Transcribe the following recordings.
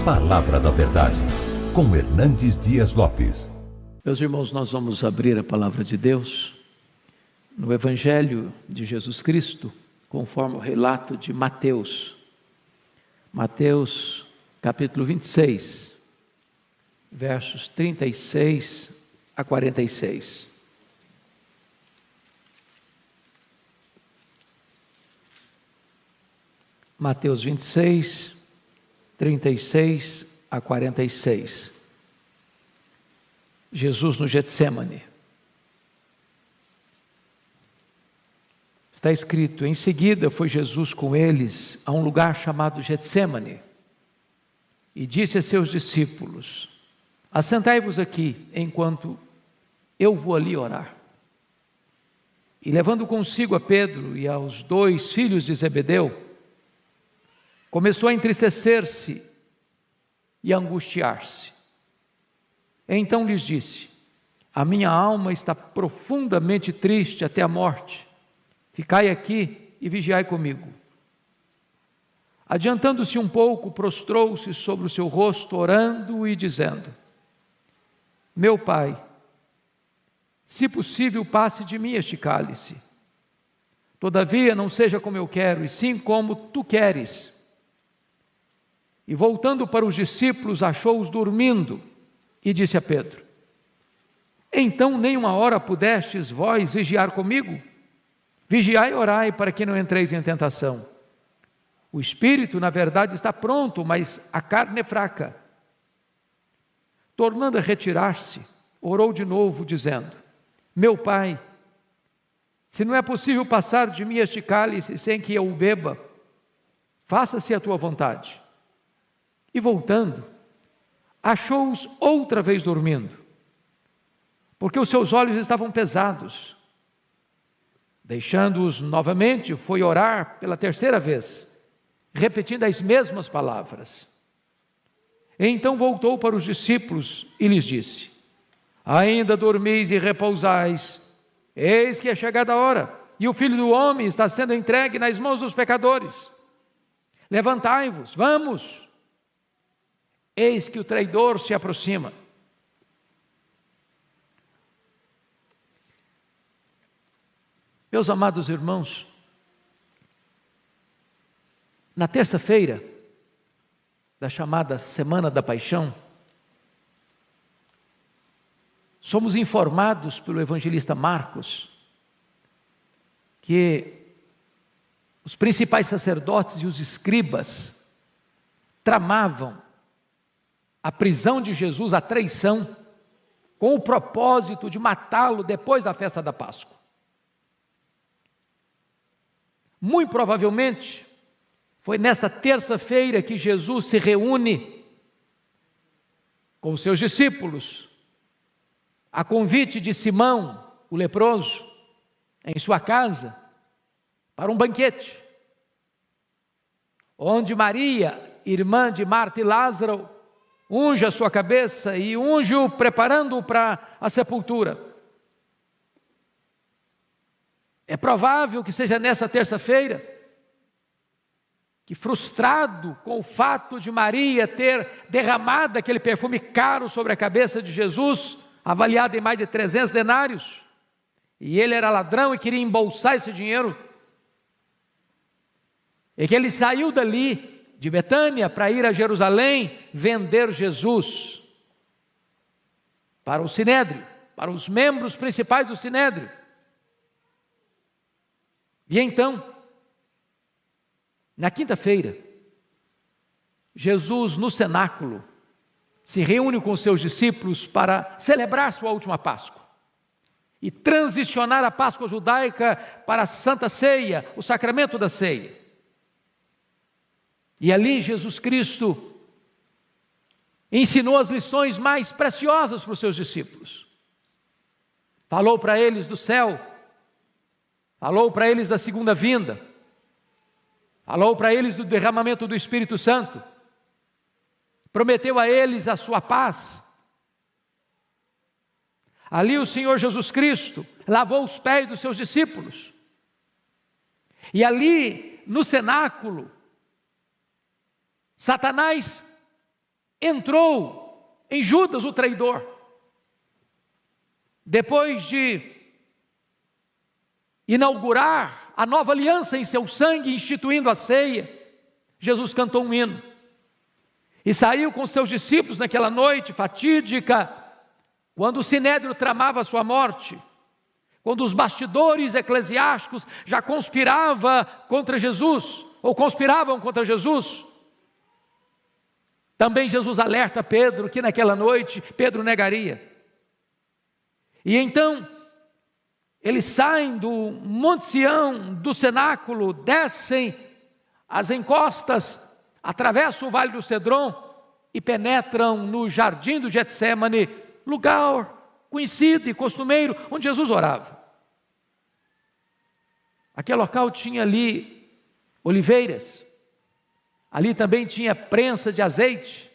Palavra da Verdade, com Hernandes Dias Lopes. Meus irmãos, nós vamos abrir a Palavra de Deus no Evangelho de Jesus Cristo, conforme o relato de Mateus. Mateus, capítulo 26, versos 36 a 46. Mateus 26, 36 a 46. Jesus no Getsêmani. Está escrito: em seguida foi Jesus com eles a um lugar chamado Getsêmani e disse a seus discípulos: assentai-vos aqui enquanto eu vou ali orar. E levando consigo a Pedro e aos 2 filhos de Zebedeu, começou a entristecer-se e a angustiar-se. Então lhes disse: a minha alma está profundamente triste até a morte. Ficai aqui e vigiai comigo. Adiantando-se um pouco, prostrou-se sobre o seu rosto, orando e dizendo: meu Pai, se possível, passe de mim este cálice. Todavia, não seja como eu quero, e sim como tu queres. E voltando para os discípulos, achou-os dormindo, e disse a Pedro: então nem uma hora pudestes vós vigiar comigo? Vigiai e orai, para que não entreis em tentação. O espírito, na verdade, está pronto, mas a carne é fraca. Tornando a retirar-se, orou de novo, dizendo: meu Pai, se não é possível passar de mim este cálice sem que eu o beba, faça-se a tua vontade. E voltando, achou-os outra vez dormindo, porque os seus olhos estavam pesados. Deixando-os novamente, foi orar pela terceira vez, repetindo as mesmas palavras. Então voltou para os discípulos e lhes disse: ainda dormis e repousais? Eis que é chegada a hora, e o Filho do Homem está sendo entregue nas mãos dos pecadores. Levantai-vos, vamos! Eis que o traidor se aproxima. Meus amados irmãos, na terça-feira da chamada Semana da Paixão, somos informados pelo evangelista Marcos que os principais sacerdotes e os escribas tramavam a prisão de Jesus, a traição, com o propósito de matá-lo depois da festa da Páscoa. Muito provavelmente, foi nesta terça-feira que Jesus se reúne com os seus discípulos, a convite de Simão, o leproso, em sua casa, para um banquete, onde Maria, irmã de Marta e Lázaro, unge a sua cabeça e unge-o preparando-o para a sepultura. É provável que seja nessa terça-feira que, frustrado com o fato de Maria ter derramado aquele perfume caro sobre a cabeça de Jesus, avaliado em mais de 300 denários, e ele era ladrão e queria embolsar esse dinheiro, e que ele saiu dali de Betânia para ir a Jerusalém vender Jesus para o Sinédrio, para os membros principais do Sinédrio. E então, na quinta-feira, Jesus no cenáculo se reúne com os seus discípulos para celebrar sua última Páscoa e transicionar a Páscoa judaica para a Santa Ceia, o sacramento da ceia. E ali Jesus Cristo ensinou as lições mais preciosas para os seus discípulos. Falou para eles do céu, falou para eles da segunda vinda, falou para eles do derramamento do Espírito Santo, prometeu a eles a sua paz. Ali o Senhor Jesus Cristo lavou os pés dos seus discípulos. E ali no cenáculo, Satanás entrou em Judas, o traidor. Depois de inaugurar a nova aliança em seu sangue, instituindo a ceia, Jesus cantou um hino e saiu com seus discípulos naquela noite fatídica, quando o sinédrio tramava a sua morte, quando os bastidores eclesiásticos já conspiravam contra Jesus. Também Jesus alerta Pedro que naquela noite Pedro negaria. E então eles saem do Monte Sião, do cenáculo, descem as encostas, atravessam o Vale do Cedron e penetram no jardim do Getsemane, lugar conhecido e costumeiro onde Jesus orava. Aquele local tinha ali oliveiras, ali também tinha prensa de azeite,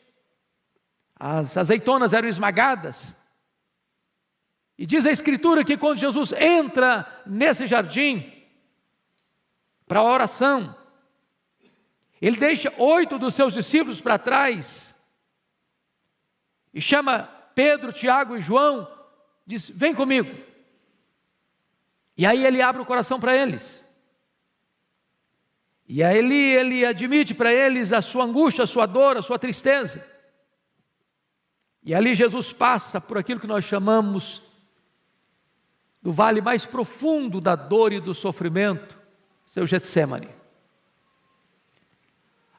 as azeitonas eram esmagadas. E diz a Escritura que quando Jesus entra nesse jardim para a oração, ele deixa 8 dos seus discípulos para trás e chama Pedro, Tiago e João, diz: vem comigo. E aí ele abre o coração para eles. E aí ele admite para eles a sua angústia, a sua dor, a sua tristeza. E ali Jesus passa por aquilo que nós chamamos do vale mais profundo da dor e do sofrimento, seu Getsemane.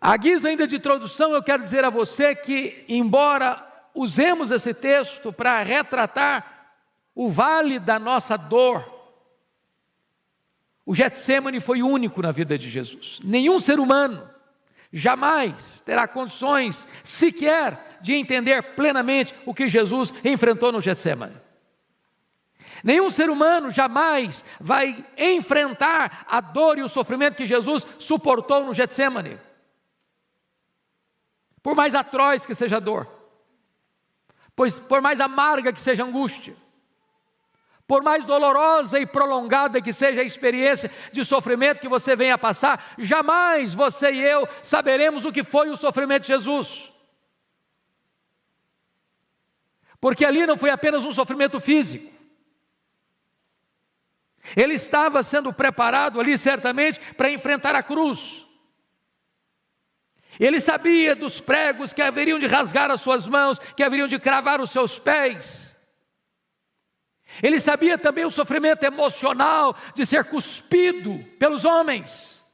À guisa ainda de introdução, eu quero dizer a você que, embora usemos esse texto para retratar o vale da nossa dor, o Getsemane foi único na vida de Jesus. Nenhum ser humano jamais terá condições sequer de entender plenamente o que Jesus enfrentou no Getsemane. Nenhum ser humano jamais vai enfrentar a dor e o sofrimento que Jesus suportou no Getsemane. Por mais atroz que seja a dor, por mais amarga que seja a angústia, por mais dolorosa e prolongada que seja a experiência de sofrimento que você venha a passar, jamais você e eu saberemos o que foi o sofrimento de Jesus. Porque ali não foi apenas um sofrimento físico. Ele estava sendo preparado ali certamente para enfrentar a cruz. Ele sabia dos pregos que haveriam de rasgar as suas mãos, que haveriam de cravar os seus pés. Ele sabia também o sofrimento emocional de ser cuspido pelos homens.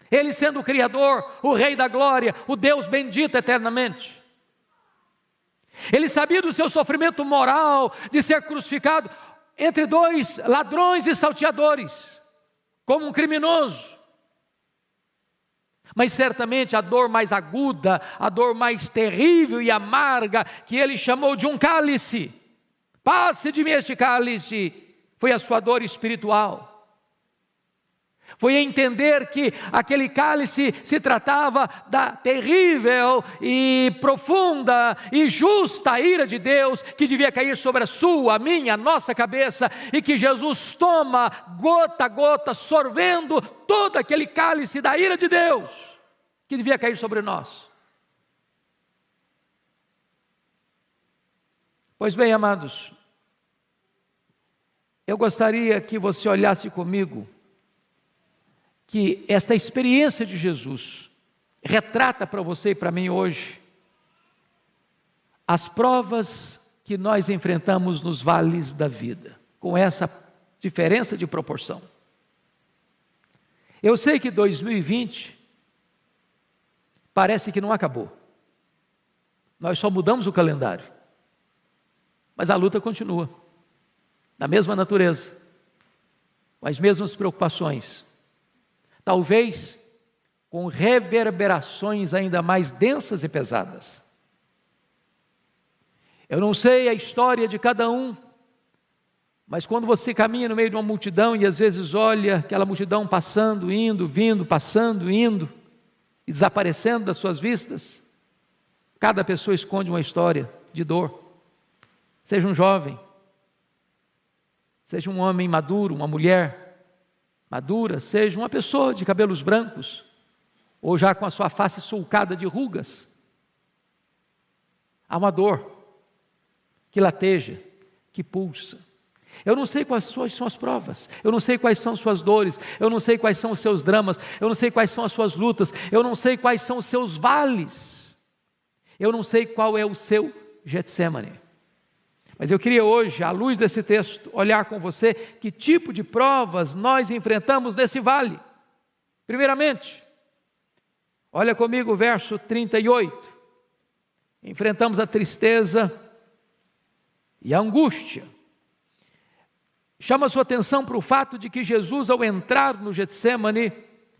Ele sendo o Criador, o Rei da Glória, o Deus bendito eternamente. Ele sabia do seu sofrimento moral de ser crucificado entre 2 ladrões e salteadores, como um criminoso. Mas certamente a dor mais aguda, a dor mais terrível e amarga, que ele chamou de um cálice, passe de mim este cálice, foi a sua dor espiritual. Foi entender que aquele cálice se tratava da terrível e profunda e justa ira de Deus, que devia cair sobre a sua, a minha, a nossa cabeça, e que Jesus toma gota a gota, sorvendo todo aquele cálice da ira de Deus, que devia cair sobre nós. Pois bem, amados, eu gostaria que você olhasse comigo que esta experiência de Jesus retrata para você e para mim hoje as provas que nós enfrentamos nos vales da vida, com essa diferença de proporção. Eu sei que 2020 parece que não acabou. Nós só mudamos o calendário, mas a luta continua, da mesma natureza, com as mesmas preocupações, talvez com reverberações ainda mais densas e pesadas. Eu não sei a história de cada um, mas quando você caminha no meio de uma multidão e às vezes olha aquela multidão passando, indo, vindo, passando, indo e desaparecendo das suas vistas, cada pessoa esconde uma história de dor. Seja um jovem, seja um homem maduro, uma mulher madura, seja uma pessoa de cabelos brancos, ou já com a sua face sulcada de rugas. Há uma dor que lateja, que pulsa. Eu não sei quais são as provas, eu não sei quais são suas dores, eu não sei quais são os seus dramas, eu não sei quais são as suas lutas, eu não sei quais são os seus vales, eu não sei qual é o seu Getsêmani. Mas eu queria hoje, à luz desse texto, olhar com você que tipo de provas nós enfrentamos nesse vale. Primeiramente, olha comigo o verso 38. Enfrentamos a tristeza e a angústia. Chama a sua atenção para o fato de que Jesus, ao entrar no Getsêmani,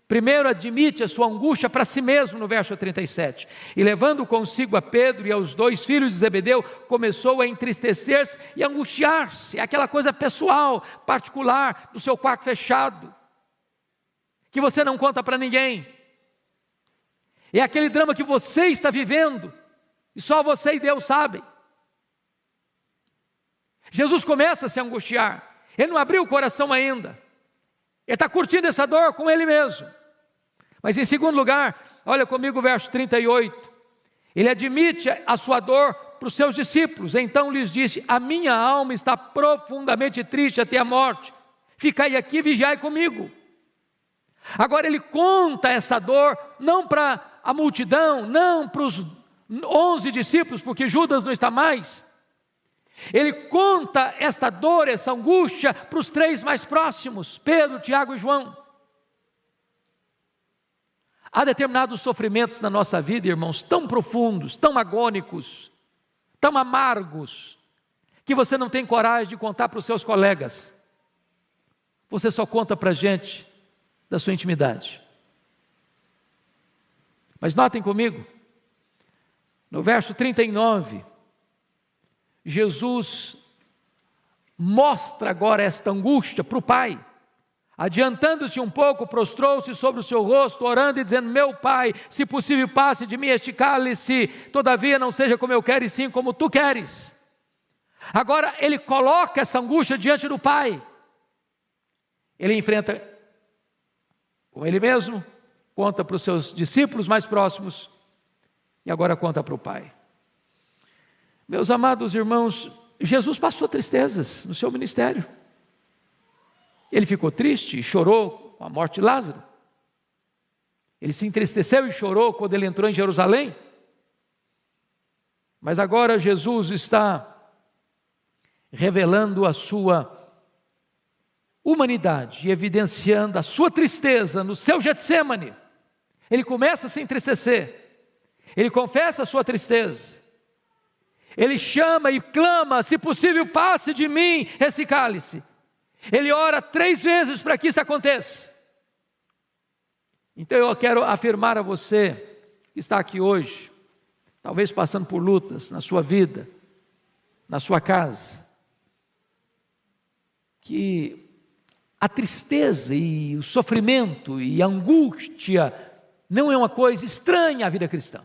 primeiro admite a sua angústia para si mesmo, no verso 37. E levando consigo a Pedro e aos 2 filhos de Zebedeu, começou a entristecer-se e angustiar-se. Aquela coisa pessoal, particular, do seu quarto fechado, que você não conta para ninguém. É aquele drama que você está vivendo, e só você e Deus sabem. Jesus começa a se angustiar. Ele não abriu o coração ainda. Ele está curtindo essa dor com ele mesmo. Mas em segundo lugar, olha comigo o verso 38. Ele admite a sua dor para os seus discípulos. Então lhes disse: a minha alma está profundamente triste até a morte. Ficai aqui e vigiai comigo. Agora ele conta essa dor não para a multidão, não para os 11 discípulos, porque Judas não está mais. Ele conta esta dor, essa angústia para os 3 mais próximos, Pedro, Tiago e João. Há determinados sofrimentos na nossa vida, irmãos, tão profundos, tão agônicos, tão amargos, que você não tem coragem de contar para os seus colegas. Você só conta para a gente da sua intimidade. Mas notem comigo, no verso 39, Jesus mostra agora esta angústia para o Pai. Adiantando-se um pouco, prostrou-se sobre o seu rosto, orando e dizendo: meu Pai, se possível passe de mim este cálice, todavia não seja como eu quero, e sim como tu queres. Agora ele coloca essa angústia diante do Pai. Ele enfrenta com ele mesmo, conta para os seus discípulos mais próximos, e agora conta para o Pai. Meus amados irmãos, Jesus passou tristezas no seu ministério. Ele ficou triste e chorou com a morte de Lázaro. Ele se entristeceu e chorou quando ele entrou em Jerusalém. Mas agora Jesus está revelando a sua humanidade e evidenciando a sua tristeza no seu Getsêmani. Ele começa a se entristecer. Ele confessa a sua tristeza. Ele chama e clama: se possível passe de mim esse cálice. Ele ora 3 vezes para que isso aconteça. Então eu quero afirmar a você que está aqui hoje, talvez passando por lutas na sua vida, na sua casa, que a tristeza e o sofrimento e a angústia não é uma coisa estranha à vida cristã.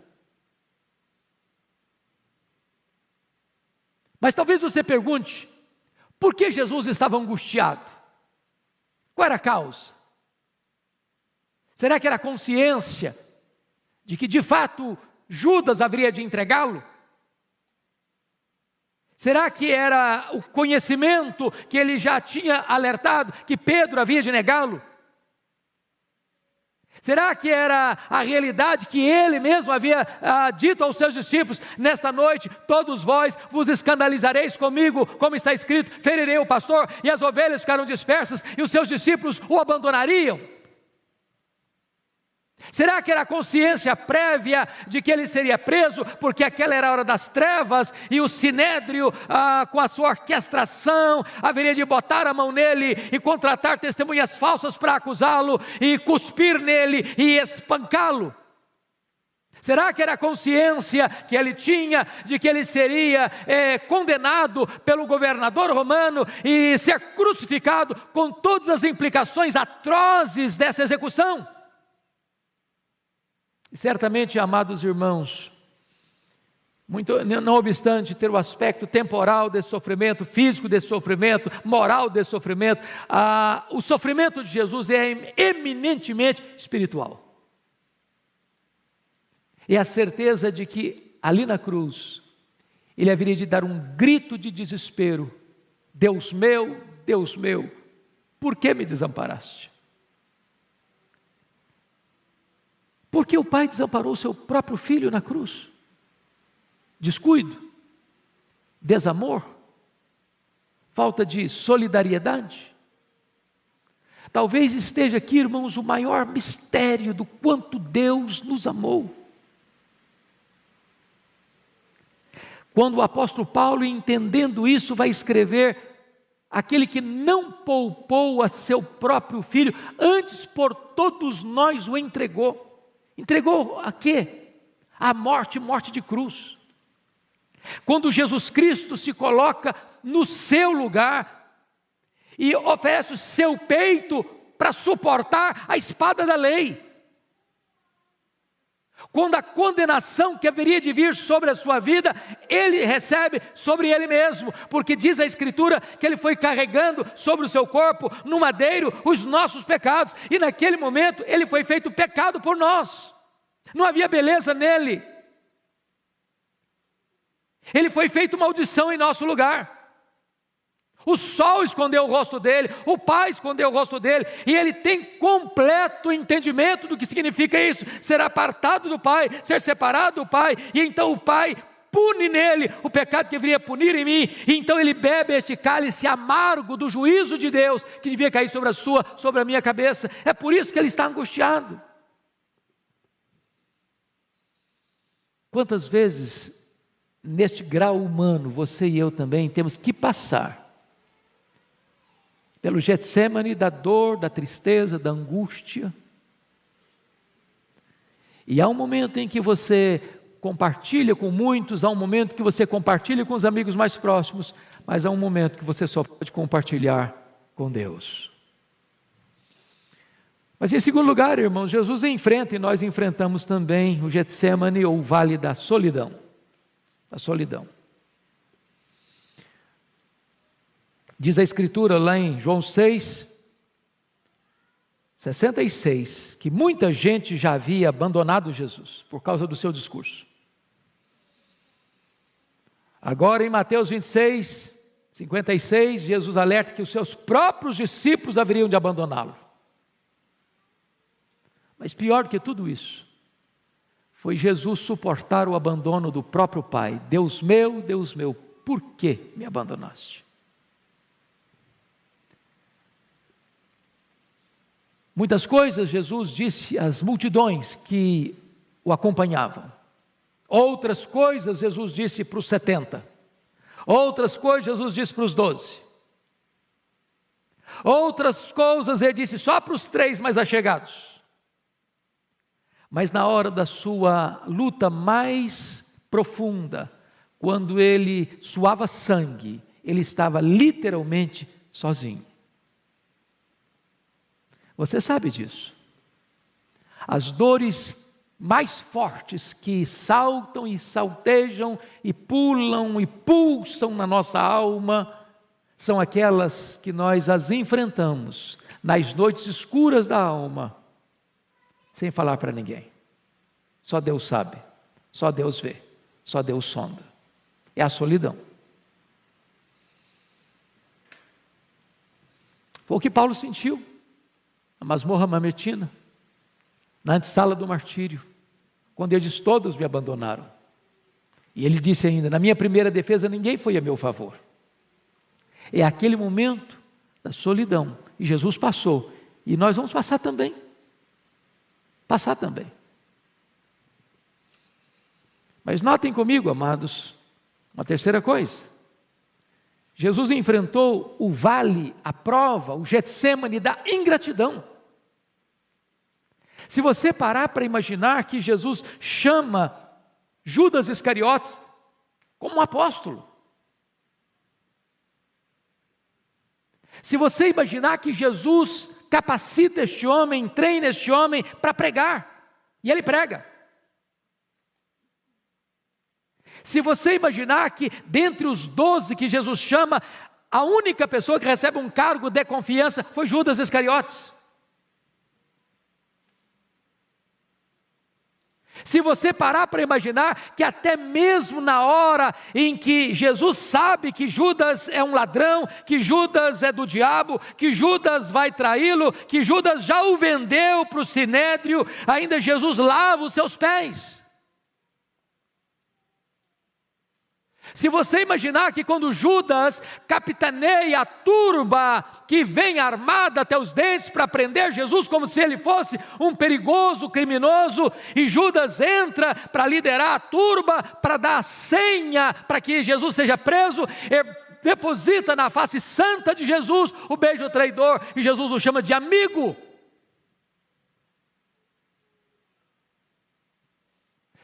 Mas talvez você pergunte: por que Jesus estava angustiado? Qual era a causa? Será que era a consciência de que de fato Judas haveria de entregá-lo? Será que era o conhecimento que ele já tinha alertado que Pedro havia de negá-lo? Será que era a realidade que ele mesmo havia dito aos seus discípulos: nesta noite todos vós vos escandalizareis comigo, como está escrito, ferirei o pastor e as ovelhas ficaram dispersas e os seus discípulos o abandonariam? Será que era a consciência prévia de que ele seria preso, porque aquela era a hora das trevas, e o sinédrio, com a sua orquestração, haveria de botar a mão nele e contratar testemunhas falsas para acusá-lo, e cuspir nele e espancá-lo? Será que era a consciência que ele tinha de que ele seria condenado pelo governador romano e ser crucificado, com todas as implicações atrozes dessa execução? E certamente, amados irmãos, não obstante ter o aspecto temporal desse sofrimento, físico desse sofrimento, moral desse sofrimento, o sofrimento de Jesus é eminentemente espiritual. É a certeza de que ali na cruz, ele haveria de dar um grito de desespero: Deus meu, por que me desamparaste? Por que o pai desamparou seu próprio filho na cruz? Descuido? Desamor? Falta de solidariedade? Talvez esteja aqui, irmãos, o maior mistério do quanto Deus nos amou. Quando o apóstolo Paulo, entendendo isso, vai escrever: aquele que não poupou a seu próprio filho, antes por todos nós o entregou. Entregou a quê? A morte de cruz. Quando Jesus Cristo se coloca no seu lugar e oferece o seu peito para suportar a espada da lei. Quando a condenação que haveria de vir sobre a sua vida, ele recebe sobre ele mesmo, porque diz a Escritura que ele foi carregando sobre o seu corpo, no madeiro, os nossos pecados, e naquele momento ele foi feito pecado por nós. Não havia beleza nele. Ele foi feito maldição em nosso lugar. O sol escondeu o rosto dele, o pai escondeu o rosto dele, e ele tem completo entendimento do que significa isso: ser apartado do pai, ser separado do pai, e então o pai pune nele o pecado que deveria punir em mim, e então ele bebe este cálice amargo do juízo de Deus, que devia cair sobre a minha cabeça. É por isso que ele está angustiado. Quantas vezes, neste grau humano, você e eu também temos que passar pelo Getsemane da dor, da tristeza, da angústia. E há um momento em que você compartilha com muitos, há um momento que você compartilha com os amigos mais próximos, mas há um momento que você só pode compartilhar com Deus. Mas em segundo lugar, irmãos, Jesus enfrenta, e nós enfrentamos também, o Getsemane, ou o vale da solidão. Da solidão. Diz a Escritura lá em João 6:66, que muita gente já havia abandonado Jesus por causa do seu discurso. Agora em Mateus 26:56, Jesus alerta que os seus próprios discípulos haveriam de abandoná-lo. Mas pior do que tudo isso, foi Jesus suportar o abandono do próprio Pai. Deus meu, por que me abandonaste? Muitas coisas Jesus disse às multidões que o acompanhavam. Outras coisas Jesus disse para os 70. Outras coisas Jesus disse para os 12. Outras coisas ele disse só para os 3 mais achegados. Mas na hora da sua luta mais profunda, quando ele suava sangue, ele estava literalmente sozinho. Você sabe disso. As dores mais fortes que saltam e saltejam e pulam e pulsam na nossa alma são aquelas que nós as enfrentamos nas noites escuras da alma, sem falar para ninguém. Só Deus sabe, só Deus vê, só Deus sonda. É a solidão. Foi o que Paulo sentiu na masmorra mamertina, na antessala do martírio, quando ele diz: todos me abandonaram. E ele disse ainda: na minha primeira defesa ninguém foi a meu favor. É aquele momento da solidão, e Jesus passou, e nós vamos passar também. Mas notem comigo, amados, uma terceira coisa. Jesus enfrentou o vale, a prova, o Getsemane da ingratidão. Se você parar para imaginar que Jesus chama Judas Iscariotes como um apóstolo. Se você imaginar que Jesus capacita este homem, treina este homem para pregar, e ele prega. Se você imaginar que dentre os 12 que Jesus chama, a única pessoa que recebe um cargo de confiança foi Judas Iscariotes. Se você parar para imaginar que até mesmo na hora em que Jesus sabe que Judas é um ladrão, que Judas é do diabo, que Judas vai traí-lo, que Judas já o vendeu para o sinédrio, ainda Jesus lava os seus pés. Se você imaginar que quando Judas capitaneia a turba que vem armada até os dentes para prender Jesus como se ele fosse um perigoso criminoso, e Judas entra para liderar a turba, para dar a senha para que Jesus seja preso, deposita na face santa de Jesus o beijo traidor, e Jesus o chama de amigo.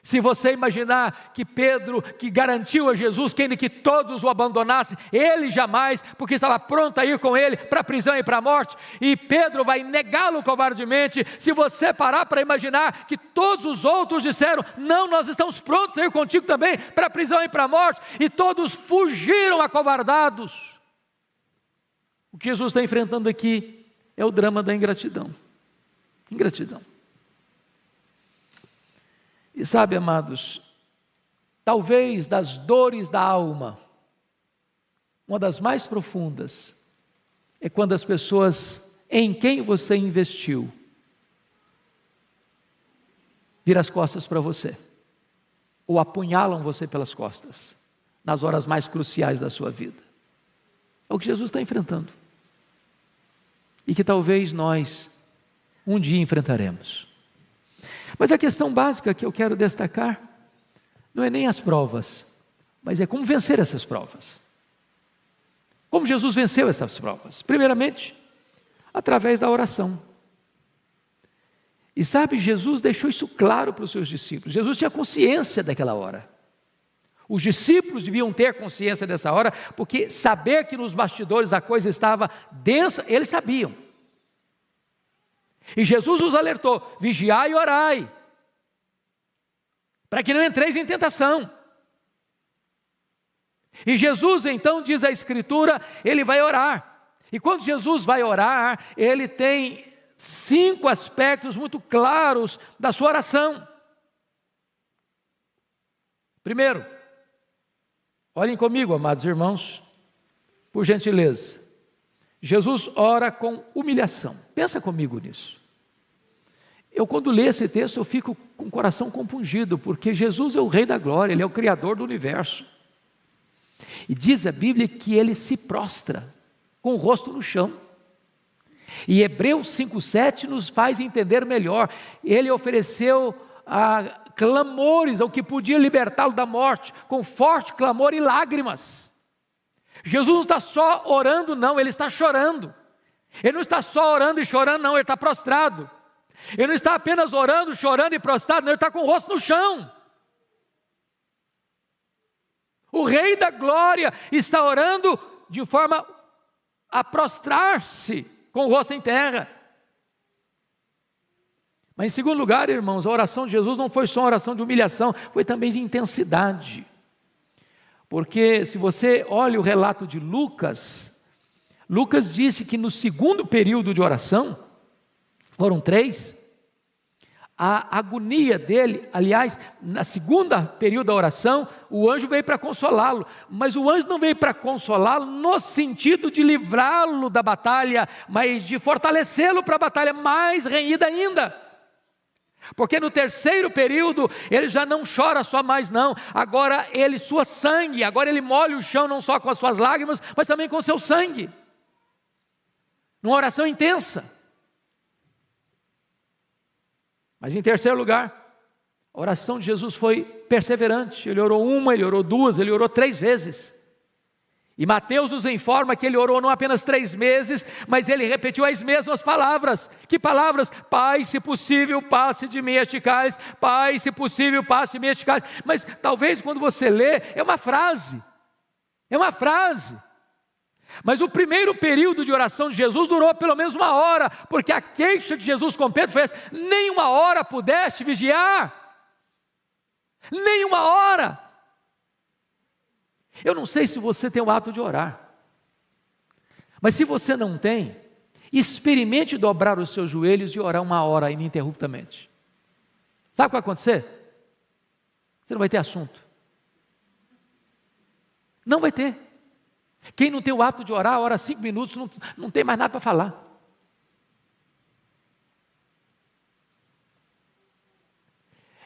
Se você imaginar que Pedro, que garantiu a Jesus que ainda que todos o abandonassem, ele jamais, porque estava pronto a ir com ele para a prisão e para a morte, e Pedro vai negá-lo covardemente. Se você parar para imaginar que todos os outros disseram, não, nós estamos prontos a ir contigo também para a prisão e para a morte, e todos fugiram acovardados. O que Jesus está enfrentando aqui é o drama da ingratidão. Ingratidão. E sabe, amados, talvez das dores da alma, uma das mais profundas, é quando as pessoas em quem você investiu, viram as costas para você, ou apunhalam você pelas costas, nas horas mais cruciais da sua vida. É o que Jesus está enfrentando, e que talvez nós um dia enfrentaremos. Mas a questão básica que eu quero destacar não é nem as provas, mas é como vencer essas provas. Como Jesus venceu essas provas? Primeiramente, através da oração. E sabe, Jesus deixou isso claro para os seus discípulos. Jesus tinha consciência daquela hora. Os discípulos deviam ter consciência dessa hora, porque saber que nos bastidores a coisa estava densa, eles sabiam. E Jesus os alertou, vigiai e orai, para que não entreis em tentação. E Jesus então, diz a Escritura, ele vai orar. E quando Jesus vai orar, ele tem 5 aspectos muito claros da sua oração. Primeiro, olhem comigo, amados irmãos, por gentileza. Jesus ora com humilhação. Pensa comigo nisso. Eu, quando leio esse texto, eu fico com o coração compungido, porque Jesus é o Rei da Glória, Ele é o Criador do universo. E diz a Bíblia que Ele se prostra, com o rosto no chão. E Hebreus 5,7 nos faz entender melhor. Ele ofereceu clamores ao que podia libertá-lo da morte, com forte clamor e lágrimas. Jesus não está só orando, não, Ele está chorando. Ele não está só orando e chorando, não, Ele está prostrado. Ele não está apenas orando, chorando e prostrado, não, Ele está com o rosto no chão. O Rei da Glória está orando de forma a prostrar-se, com o rosto em terra. Mas em segundo lugar, irmãos, a oração de Jesus não foi só uma oração de humilhação, foi também de intensidade. Porque se você olha o relato de Lucas, Lucas disse que no segundo período de oração, foram 3, a agonia dele, aliás, na segunda período da oração, o anjo veio para consolá-lo, mas o anjo não veio para consolá-lo no sentido de livrá-lo da batalha, mas de fortalecê-lo para a batalha mais renhida ainda. Porque no terceiro período, ele já não chora só mais não, agora ele sua sangue, agora ele molha o chão não só com as suas lágrimas, mas também com o seu sangue, numa oração intensa. Mas em terceiro lugar, a oração de Jesus foi perseverante, ele orou 1, ele orou 2, ele orou 3 vezes. E Mateus nos informa que ele orou não apenas 3 meses, mas ele repetiu as mesmas palavras. Que palavras? Pai, se possível, passe de mim este cálice. Pai, se possível, passe de mim este cálice. Mas talvez quando você lê, é uma frase. É uma frase. Mas o primeiro período de oração de Jesus durou pelo menos 1 hora, porque a queixa de Jesus com Pedro foi essa: nem 1 hora pudeste vigiar. Nem 1 hora. Eu não sei se você tem o hábito de orar, mas se você não tem, experimente dobrar os seus joelhos e orar 1 hora ininterruptamente. Sabe o que vai acontecer? Você não vai ter assunto. Não vai ter. Quem não tem o hábito de orar, ora 5 minutos, não tem mais nada para falar.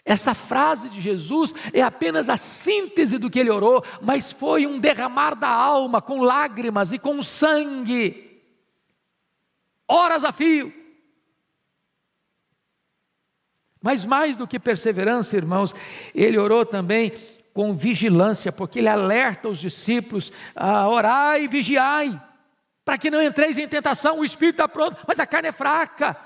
Essa frase de Jesus é apenas a síntese do que ele orou, mas foi um derramar da alma, com lágrimas e com sangue, horas a fio. Mas mais do que perseverança, irmãos, ele orou também com vigilância, porque ele alerta os discípulos a orar e vigiai, para que não entreis em tentação. O espírito está pronto, mas a carne é fraca.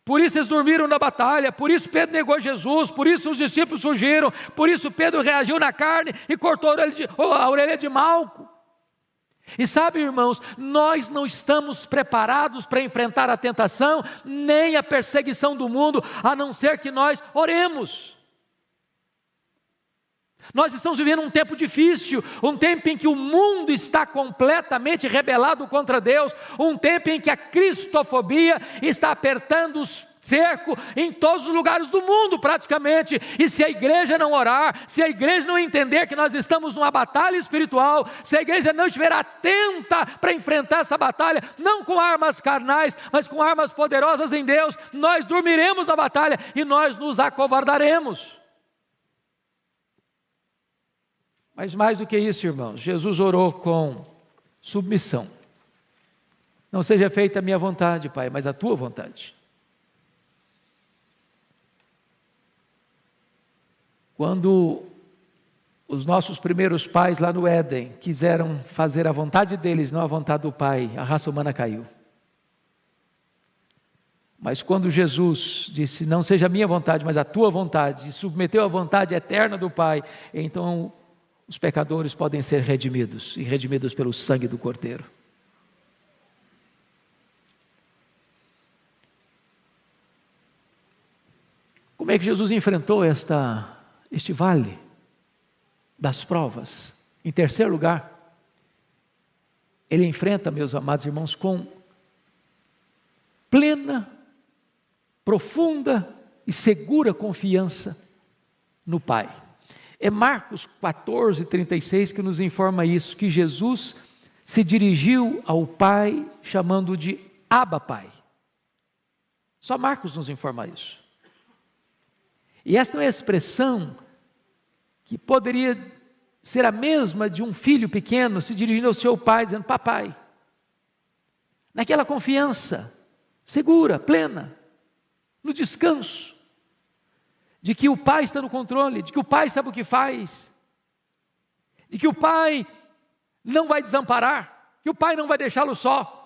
Por isso eles dormiram na batalha, por isso Pedro negou Jesus, por isso os discípulos fugiram, por isso Pedro reagiu na carne e cortou a orelha de Malco. E sabe, irmãos, nós não estamos preparados para enfrentar a tentação, nem a perseguição do mundo, a não ser que nós oremos. Nós estamos vivendo um tempo difícil, um tempo em que o mundo está completamente rebelado contra Deus, um tempo em que a cristofobia está apertando os cerco em todos os lugares do mundo praticamente, e se a igreja não orar, se a igreja não entender que nós estamos numa batalha espiritual, se a igreja não estiver atenta para enfrentar essa batalha, não com armas carnais, mas com armas poderosas em Deus, nós dormiremos na batalha e nós nos acovardaremos. Mas mais do que isso, irmãos, Jesus orou com submissão. Não seja feita a minha vontade, Pai, mas a tua vontade. Quando os nossos primeiros pais lá no Éden quiseram fazer a vontade deles, não a vontade do Pai, a raça humana caiu. Mas quando Jesus disse, não seja a minha vontade, mas a tua vontade, e submeteu à vontade eterna do Pai, então os pecadores podem ser redimidos, e redimidos pelo sangue do Cordeiro. Como é que Jesus enfrentou este vale das provas? Em terceiro lugar, ele enfrenta, meus amados irmãos, com plena, profunda e segura confiança no Pai. É Marcos 14:36 que nos informa isso, que Jesus se dirigiu ao Pai chamando de Abba Pai. Só Marcos nos informa isso. E esta é uma expressão que poderia ser a mesma de um filho pequeno se dirigindo ao seu pai, dizendo papai. Naquela confiança segura, plena, no descanso, de que o pai está no controle, de que o pai sabe o que faz, de que o pai não vai desamparar, que o pai não vai deixá-lo só.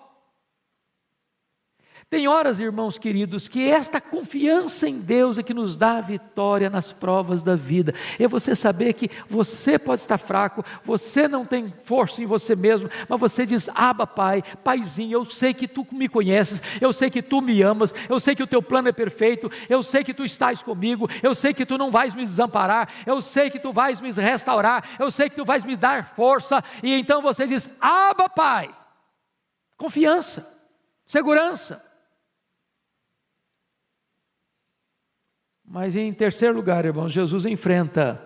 Tem horas, irmãos queridos, que esta confiança em Deus é que nos dá a vitória nas provas da vida. É você saber que você pode estar fraco, você não tem força em você mesmo, mas você diz, Abba Pai, Paizinho, eu sei que Tu me conheces, eu sei que Tu me amas, eu sei que o Teu plano é perfeito, eu sei que Tu estás comigo, eu sei que Tu não vais me desamparar, eu sei que Tu vais me restaurar, eu sei que Tu vais me dar força, e então você diz, Abba Pai, confiança, segurança. Mas em terceiro lugar, irmãos, Jesus enfrenta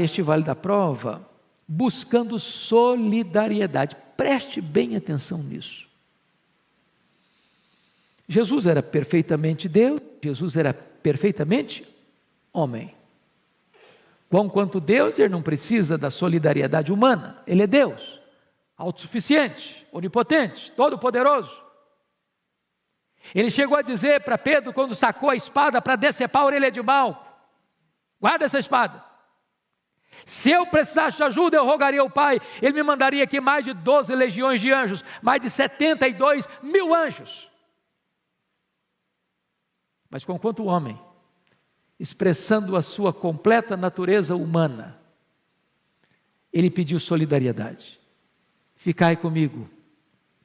este vale da prova buscando solidariedade. Preste bem atenção nisso. Jesus era perfeitamente Deus, Jesus era perfeitamente homem. Quanto Deus, ele não precisa da solidariedade humana, ele é Deus, autossuficiente, onipotente, todo-poderoso. Ele chegou a dizer para Pedro, quando sacou a espada para decepar a orelha de Malco, guarda essa espada, se eu precisasse de ajuda eu rogaria ao Pai, Ele me mandaria aqui mais de 12 legiões de anjos, mais de 72 mil anjos. Mas conquanto o homem, expressando a sua completa natureza humana, ele pediu solidariedade, ficai comigo,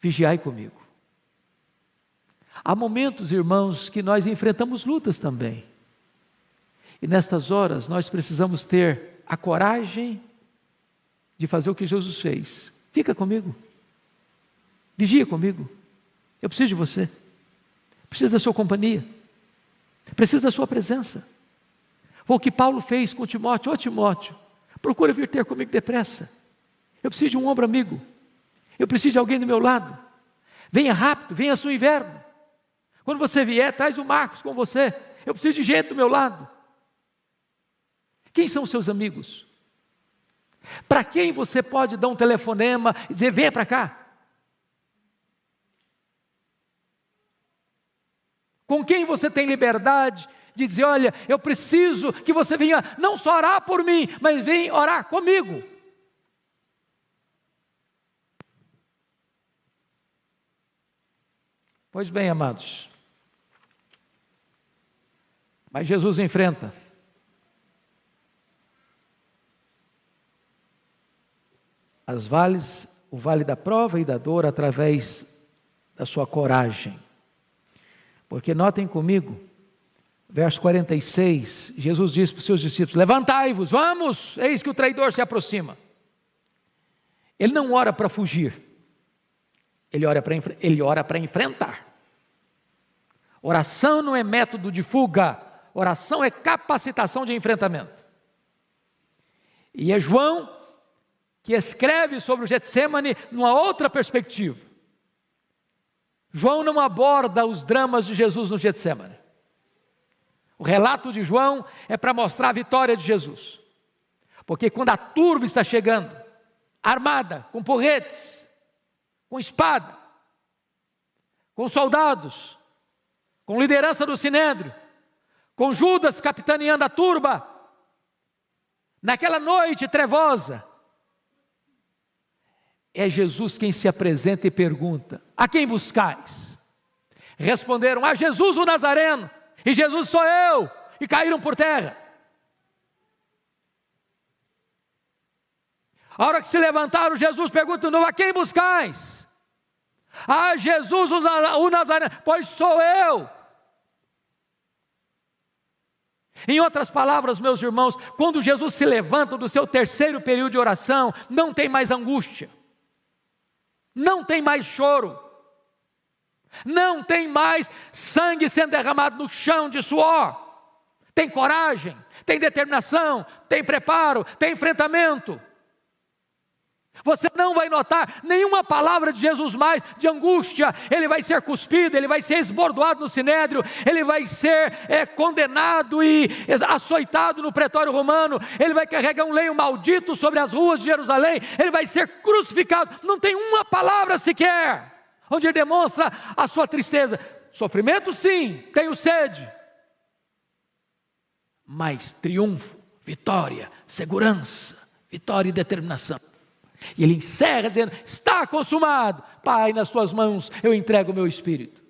vigiai comigo. Há momentos, irmãos, que nós enfrentamos lutas também. E nestas horas nós precisamos ter a coragem de fazer o que Jesus fez. Fica comigo. Vigia comigo. Eu preciso de você. Preciso da sua companhia. Preciso da sua presença. Foi o que Paulo fez com Timóteo. Ô Timóteo, procura vir ter comigo depressa. Eu preciso de um ombro amigo. Eu preciso de alguém do meu lado. Venha rápido, venha no inverno. Quando você vier, traz o Marcos com você. Eu preciso de gente do meu lado. Quem são os seus amigos? Para quem você pode dar um telefonema e dizer, venha para cá? Com quem você tem liberdade de dizer, olha, eu preciso que você venha não só orar por mim, mas venha orar comigo. Pois bem, amados, mas Jesus enfrenta o vale da prova e da dor através da sua coragem. Porque notem comigo, verso 46, Jesus diz para os seus discípulos, levantai-vos, vamos, eis que o traidor se aproxima. Ele não ora para fugir, ele ora para enfrentar. Oração não é método de fuga, oração é capacitação de enfrentamento. E é João que escreve sobre o Getsêmani numa outra perspectiva. João não aborda os dramas de Jesus no Getsêmani. O relato de João é para mostrar a vitória de Jesus. Porque quando a turba está chegando, armada, com porretes, com espada, com soldados, com liderança do Sinédrio, com Judas capitaneando a turba, naquela noite trevosa, é Jesus quem se apresenta e pergunta, a quem buscais? Responderam, a Jesus o Nazareno, e Jesus sou eu, e caíram por terra. A hora que se levantaram, Jesus pergunta de novo, a quem buscais? Ah, Jesus o Nazareno, pois sou eu. Em outras palavras, meus irmãos, quando Jesus se levanta do seu terceiro período de oração, não tem mais angústia, não tem mais choro, não tem mais sangue sendo derramado no chão de suor. Tem coragem, tem determinação, tem preparo, tem enfrentamento. Você não vai notar nenhuma palavra de Jesus mais de angústia. Ele vai ser cuspido, ele vai ser esbordoado no sinédrio, ele vai ser condenado e açoitado no pretório romano, ele vai carregar um lenho maldito sobre as ruas de Jerusalém, ele vai ser crucificado. Não tem uma palavra sequer onde ele demonstra a sua tristeza. Sofrimento sim, tenho sede, mas triunfo, vitória, segurança, vitória e determinação. E ele encerra dizendo, está consumado, Pai, nas tuas mãos eu entrego o meu espírito.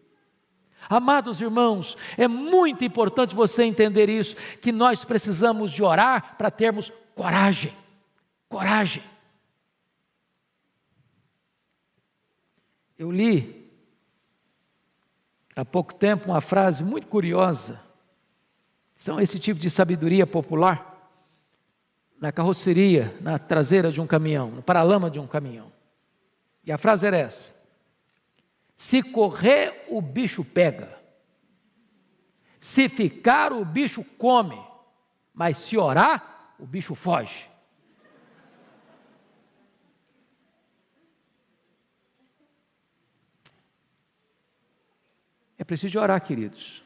Amados irmãos, é muito importante você entender isso, que nós precisamos de orar para termos coragem, coragem. Eu li há pouco tempo uma frase muito curiosa, são esse tipo de sabedoria popular, na carroceria, na traseira de um caminhão, no paralama de um caminhão. E a frase era essa: se correr, o bicho pega, se ficar, o bicho come, mas se orar, o bicho foge. É preciso de orar, queridos.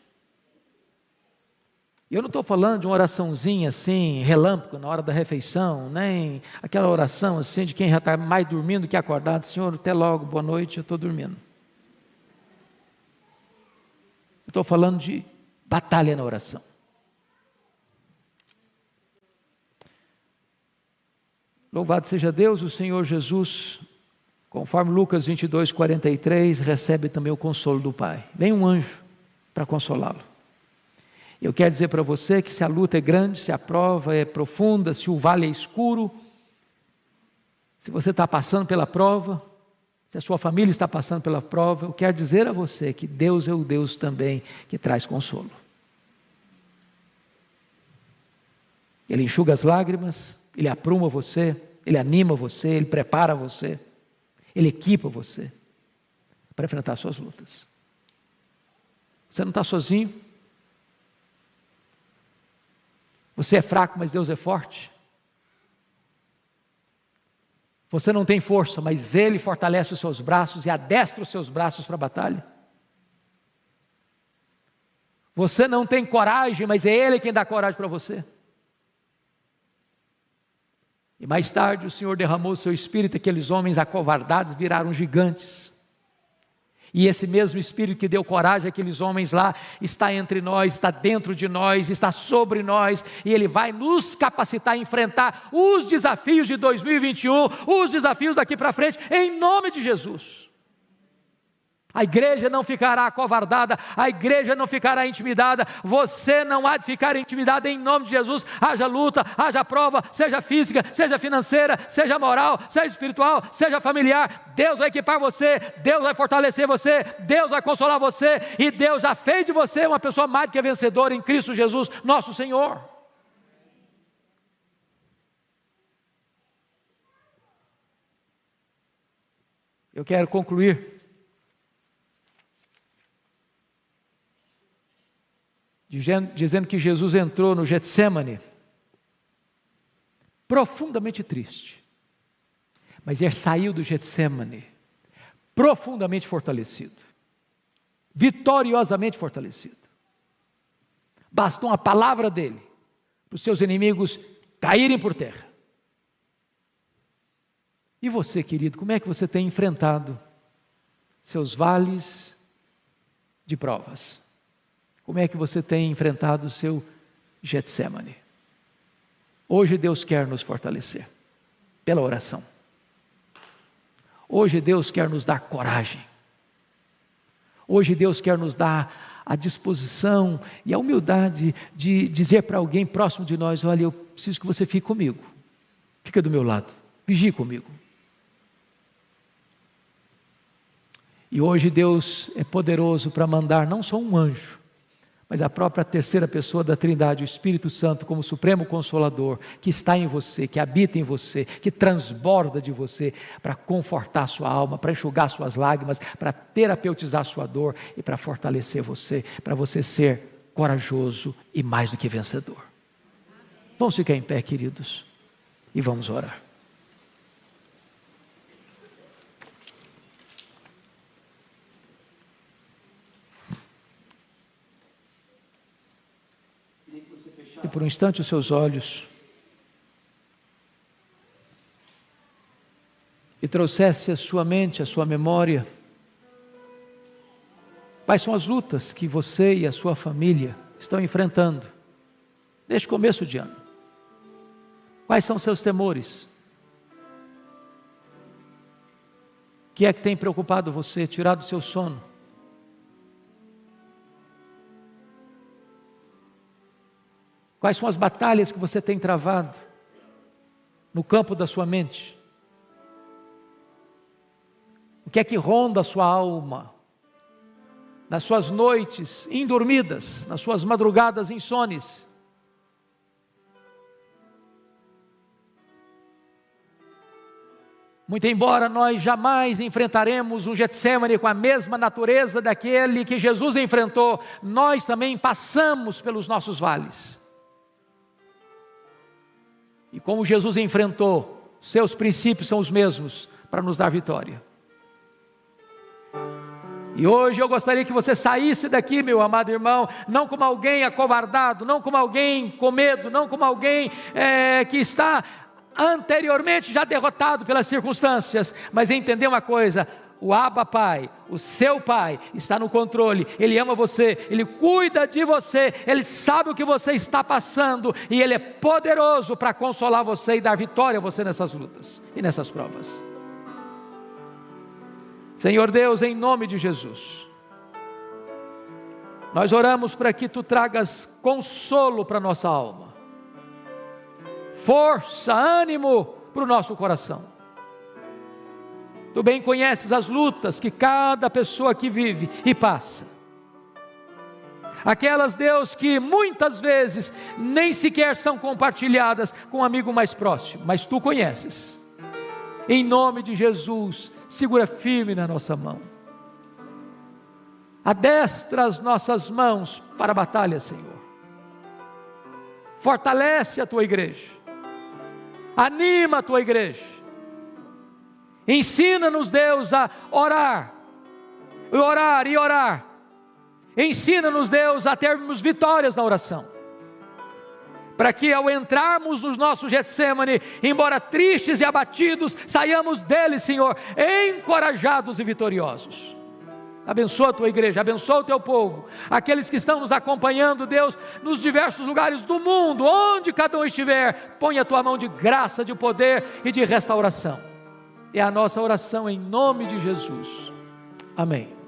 Eu não estou falando de uma oraçãozinha assim, relâmpago, na hora da refeição, nem aquela oração assim de quem já está mais dormindo que acordado. Senhor, até logo, boa noite, eu estou dormindo. Eu estou falando de batalha na oração. Louvado seja Deus, o Senhor Jesus, conforme Lucas 22, 43, recebe também o consolo do Pai. Vem um anjo para consolá-lo. Eu quero dizer para você que se a luta é grande, se a prova é profunda, se o vale é escuro, se você está passando pela prova, se a sua família está passando pela prova, eu quero dizer a você que Deus é o Deus também que traz consolo. Ele enxuga as lágrimas, Ele apruma você, Ele anima você, Ele prepara você, Ele equipa você para enfrentar suas lutas. Você não está sozinho. Você é fraco, mas Deus é forte. Você não tem força, mas Ele fortalece os seus braços e adestra os seus braços para a batalha. Você não tem coragem, mas é Ele quem dá coragem para você. E mais tarde o Senhor derramou o seu Espírito, aqueles homens acovardados viraram gigantes. E esse mesmo Espírito que deu coragem àqueles homens lá, está entre nós, está dentro de nós, está sobre nós, e Ele vai nos capacitar a enfrentar os desafios de 2021, os desafios daqui para frente, em nome de Jesus. A igreja não ficará acovardada, a igreja não ficará intimidada, você não há de ficar intimidado em nome de Jesus. Haja luta, haja prova, seja física, seja financeira, seja moral, seja espiritual, seja familiar, Deus vai equipar você, Deus vai fortalecer você, Deus vai consolar você, e Deus já fez de você uma pessoa mais do que vencedora em Cristo Jesus, nosso Senhor. Eu quero concluir dizendo que Jesus entrou no Getsêmani profundamente triste, mas ele saiu do Getsêmani profundamente fortalecido, vitoriosamente fortalecido. Bastou uma palavra dele para os seus inimigos caírem por terra. E você, querido, como é que você tem enfrentado seus vales de provas? Como é que você tem enfrentado o seu Getsêmani? Hoje Deus quer nos fortalecer pela oração. Hoje Deus quer nos dar coragem. Hoje Deus quer nos dar a disposição e a humildade de dizer para alguém próximo de nós: olha, eu preciso que você fique comigo. Fica do meu lado, vigie comigo. E hoje Deus é poderoso para mandar não só um anjo, mas a própria terceira pessoa da Trindade, o Espírito Santo, como Supremo Consolador, que está em você, que habita em você, que transborda de você, para confortar sua alma, para enxugar suas lágrimas, para terapeutizar sua dor e para fortalecer você, para você ser corajoso e mais do que vencedor. Vamos ficar em pé, queridos, e vamos orar. E por um instante os seus olhos e trouxesse à sua mente, à sua memória, quais são as lutas que você e a sua família estão enfrentando neste começo de ano. Quais são seus temores? O que é que tem preocupado você, tirado o seu sono? Quais são as batalhas que você tem travado no campo da sua mente? O que é que ronda a sua alma? Nas suas noites indormidas, nas suas madrugadas insones? Muito embora nós jamais enfrentaremos um Getsêmani com a mesma natureza daquele que Jesus enfrentou, nós também passamos pelos nossos vales. E como Jesus enfrentou, seus princípios são os mesmos para nos dar vitória. E hoje eu gostaria que você saísse daqui, meu amado irmão, não como alguém acovardado, não como alguém com medo, não como alguém que está anteriormente já derrotado pelas circunstâncias, mas entender uma coisa: o Abba Pai, o seu Pai, está no controle, Ele ama você, Ele cuida de você, Ele sabe o que você está passando, e Ele é poderoso para consolar você e dar vitória a você nessas lutas e nessas provas. Senhor Deus, em nome de Jesus, nós oramos para que Tu tragas consolo para a nossa alma, força, ânimo para o nosso coração. Tu bem conheces as lutas que cada pessoa aqui vive e passa. Aquelas, Deus, que muitas vezes nem sequer são compartilhadas com um amigo mais próximo, mas Tu conheces. Em nome de Jesus, segura firme na nossa mão. Adestra as nossas mãos para a batalha, Senhor. Fortalece a tua igreja. Anima a tua igreja. Ensina-nos, Deus, a orar. Orar e orar. Ensina-nos, Deus, a termos vitórias na oração. Para que ao entrarmos no nosso Getsêmani, embora tristes e abatidos, saiamos dele, Senhor, encorajados e vitoriosos. Abençoa a tua igreja, abençoa o teu povo, aqueles que estão nos acompanhando, Deus, nos diversos lugares do mundo, onde cada um estiver, põe a tua mão de graça, de poder e de restauração. É a nossa oração em nome de Jesus. Amém.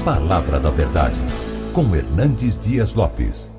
Palavra da Verdade, com Hernandes Dias Lopes.